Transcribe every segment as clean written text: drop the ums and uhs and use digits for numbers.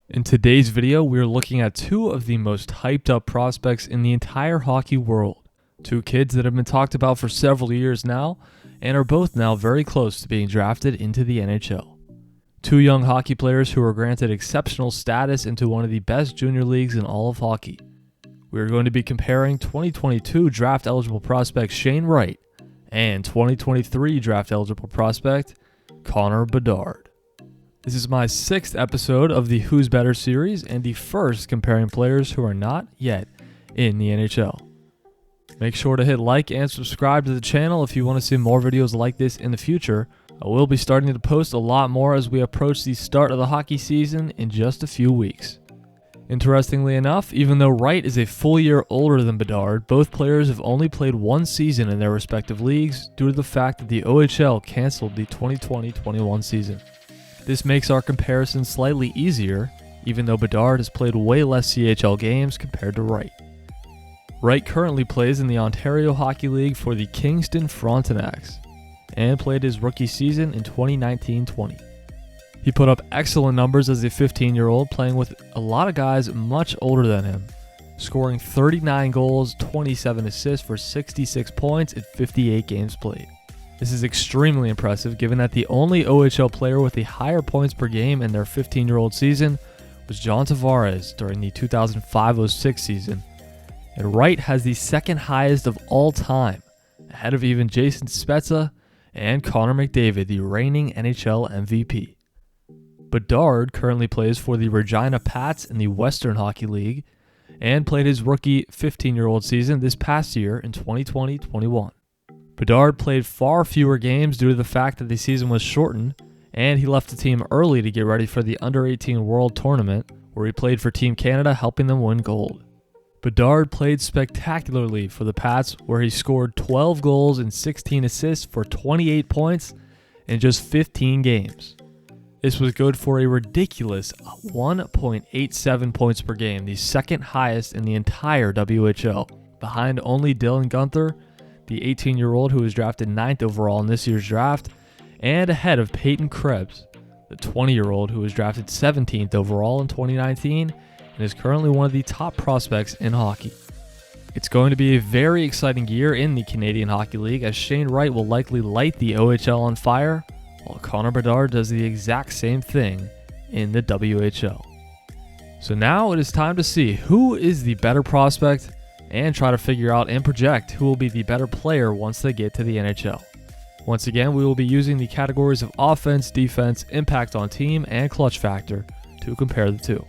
In today's video, we're looking at two of the most hyped up prospects in the entire hockey world. Two kids that have been talked about for several years now, and are both now very close to being drafted into the NHL. Two young hockey players who were granted exceptional status into one of the best junior leagues in all of hockey. We are going to be comparing 2022 draft eligible prospect Shane Wright and 2023 draft eligible prospect Connor Bedard. This is my 6th episode of the Who's Better series and the first comparing players who are not yet in the NHL. Make sure to hit like and subscribe to the channel if you want to see more videos like this in the future. I will be starting to post a lot more as we approach the start of the hockey season in just a few weeks. Interestingly enough, even though Wright is a full year older than Bedard, both players have only played one season in their respective leagues due to the fact that the OHL canceled the 2020-21 season. This makes our comparison slightly easier, even though Bedard has played way less CHL games compared to Wright. Wright currently plays in the Ontario Hockey League for the Kingston Frontenacs, and played his rookie season in 2019-20. He put up excellent numbers as a 15-year-old, playing with a lot of guys much older than him, scoring 39 goals, 27 assists for 66 points in 58 games played. This is extremely impressive given that the only OHL player with a higher points per game in their 15-year-old season was John Tavares during the 2005-06 season, and Wright has the second highest of all time, ahead of even Jason Spezza and Connor McDavid, the reigning NHL MVP. Bedard currently plays for the Regina Pats in the Western Hockey League and played his rookie 15-year-old season this past year in 2020-21. Bedard played far fewer games due to the fact that the season was shortened, and he left the team early to get ready for the Under-18 World Tournament, where he played for Team Canada, helping them win gold. Bedard played spectacularly for the Pats, where he scored 12 goals and 16 assists for 28 points in just 15 games. This was good for a ridiculous 1.87 points per game, the second highest in the entire WHL, behind only Dylan Guenther, the 18-year-old who was drafted 9th overall in this year's draft, and ahead of Peyton Krebs, the 20-year-old who was drafted 17th overall in 2019 and is currently one of the top prospects in hockey. It's going to be a very exciting year in the Canadian Hockey League, as Shane Wright will likely light the OHL on fire, while Connor Bedard does the exact same thing in the WHL. So now it is time to see who is the better prospect and try to figure out and project who will be the better player once they get to the NHL. Once again, we will be using the categories of offense, defense, impact on team, and clutch factor to compare the two.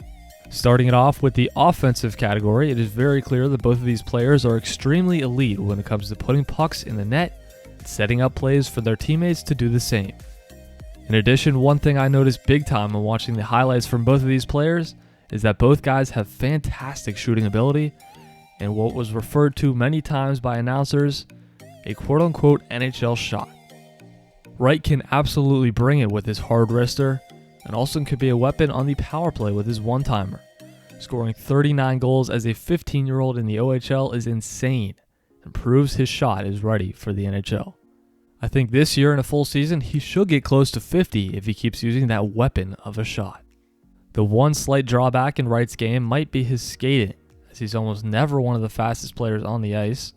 Starting it off with the offensive category, it is very clear that both of these players are extremely elite when it comes to putting pucks in the net and setting up plays for their teammates to do the same. In addition, one thing I noticed big time when watching the highlights from both of these players is that both guys have fantastic shooting ability and what was referred to many times by announcers, a quote-unquote NHL shot. Wright can absolutely bring it with his hard wrister, and also could be a weapon on the power play with his one-timer. Scoring 39 goals as a 15-year-old in the OHL is insane, and proves his shot is ready for the NHL. I think this year in a full season, he should get close to 50 if he keeps using that weapon of a shot. The one slight drawback in Wright's game might be his skating, as he's almost never one of the fastest players on the ice,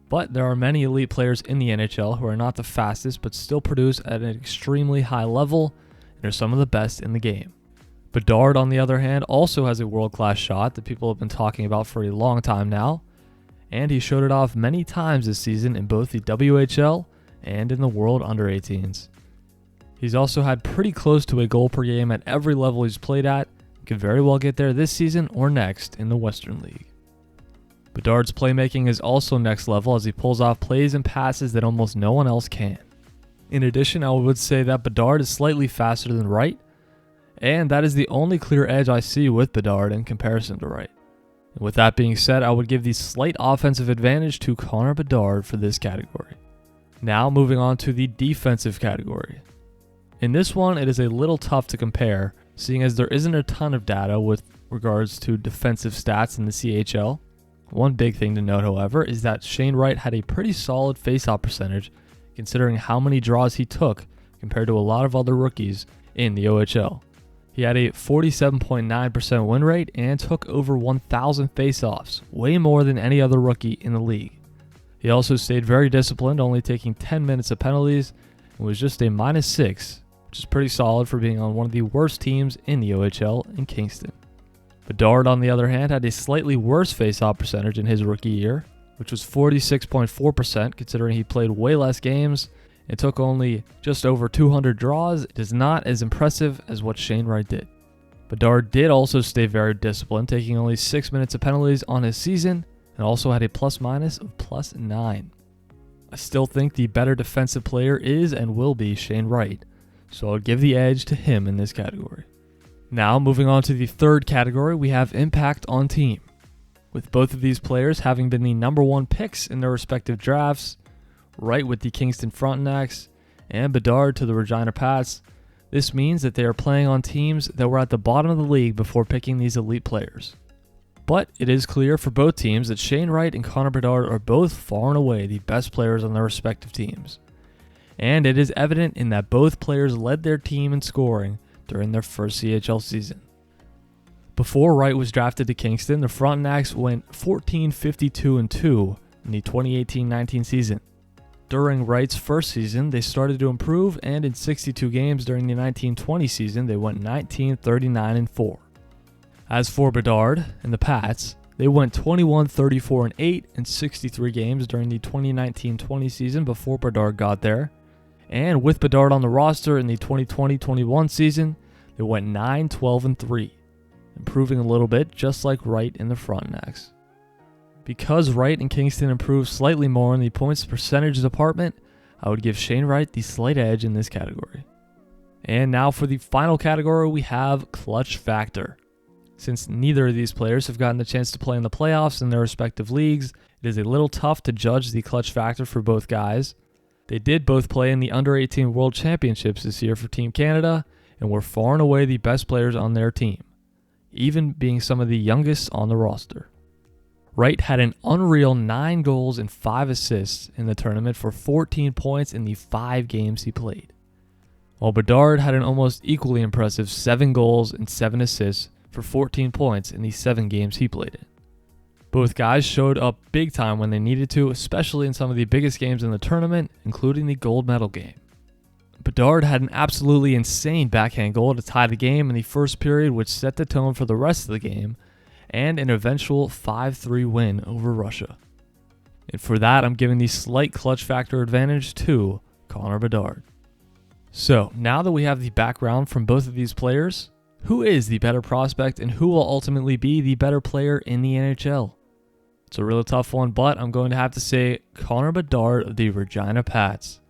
but there are many elite players in the NHL who are not the fastest but still produce at an extremely high level and are some of the best in the game. Bedard, on the other hand, also has a world-class shot that people have been talking about for a long time now, and he showed it off many times this season in both the WHL and in the World Under-18s. He's also had pretty close to a goal per game at every level he's played at, could very well get there this season or next in the Western League. Bedard's playmaking is also next level as he pulls off plays and passes that almost no one else can. In addition, I would say that Bedard is slightly faster than Wright, and that is the only clear edge I see with Bedard in comparison to Wright. And with that being said, I would give the slight offensive advantage to Connor Bedard for this category. Now moving on to the defensive category. In this one, it is a little tough to compare, seeing as there isn't a ton of data with regards to defensive stats in the CHL. One big thing to note, however, is that Shane Wright had a pretty solid faceoff percentage considering how many draws he took compared to a lot of other rookies in the OHL. He had a 47.9% win rate and took over 1,000 faceoffs, way more than any other rookie in the league. He also stayed very disciplined, only taking 10 minutes of penalties, and was just a -6, which is pretty solid for being on one of the worst teams in the OHL in Kingston. Bedard, on the other hand, had a slightly worse faceoff percentage in his rookie year, which was 46.4%, considering he played way less games and took only just over 200 draws. It is not as impressive as what Shane Wright did. Bedard did also stay very disciplined, taking only 6 minutes of penalties on his season, and also had a plus-minus of +9. I still think the better defensive player is and will be Shane Wright, so I would give the edge to him in this category. Now, moving on to the third category, we have impact on team. With both of these players having been the #1 picks in their respective drafts, Wright with the Kingston Frontenacs and Bedard to the Regina Pats, this means that they are playing on teams that were at the bottom of the league before picking these elite players. But it is clear for both teams that Shane Wright and Connor Bedard are both far and away the best players on their respective teams. And it is evident in that both players led their team in scoring during their first CHL season. Before Wright was drafted to Kingston, the Frontenacs went 14-52-2 in the 2018-19 season. During Wright's first season, they started to improve, and in 62 games during the 19-20 season, they went 19-39-4. As for Bedard and the Pats, they went 21-34-8 in 63 games during the 2019-20 season before Bedard got there. And with Bedard on the roster in the 2020-21 season, they went 9-12-3, improving a little bit, just like Wright in the Frontenacs. Because Wright and Kingston improved slightly more in the points percentage department, I would give Shane Wright the slight edge in this category. And now for the final category, we have clutch factor. Since neither of these players have gotten the chance to play in the playoffs in their respective leagues, it is a little tough to judge the clutch factor for both guys. They did both play in the Under-18 World Championships this year for Team Canada, and were far and away the best players on their team, even being some of the youngest on the roster. Wright had an unreal 9 goals and 5 assists in the tournament for 14 points in the 5 games he played, while Bedard had an almost equally impressive 7 goals and 7 assists for 14 points in the 7 games he played in. Both guys showed up big time when they needed to, especially in some of the biggest games in the tournament, including the gold medal game. Bedard had an absolutely insane backhand goal to tie the game in the first period, which set the tone for the rest of the game, and an eventual 5-3 win over Russia. And for that, I'm giving the slight clutch factor advantage to Connor Bedard. So, now that we have the background from both of these players, who is the better prospect and who will ultimately be the better player in the NHL? It's a really tough one, but I'm going to have to say Connor Bedard of the Regina Pats.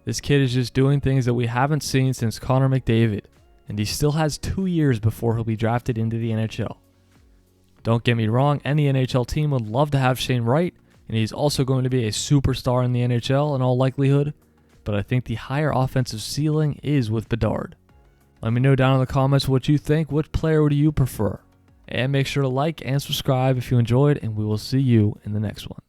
This kid is just doing things that we haven't seen since Connor McDavid, and he still has 2 years before he'll be drafted into the NHL. Don't get me wrong, any NHL team would love to have Shane Wright, and he's also going to be a superstar in the NHL in all likelihood, but I think the higher offensive ceiling is with Bedard. Let me know down in the comments what you think. Which player would you prefer? And make sure to like and subscribe if you enjoyed, and we will see you in the next one.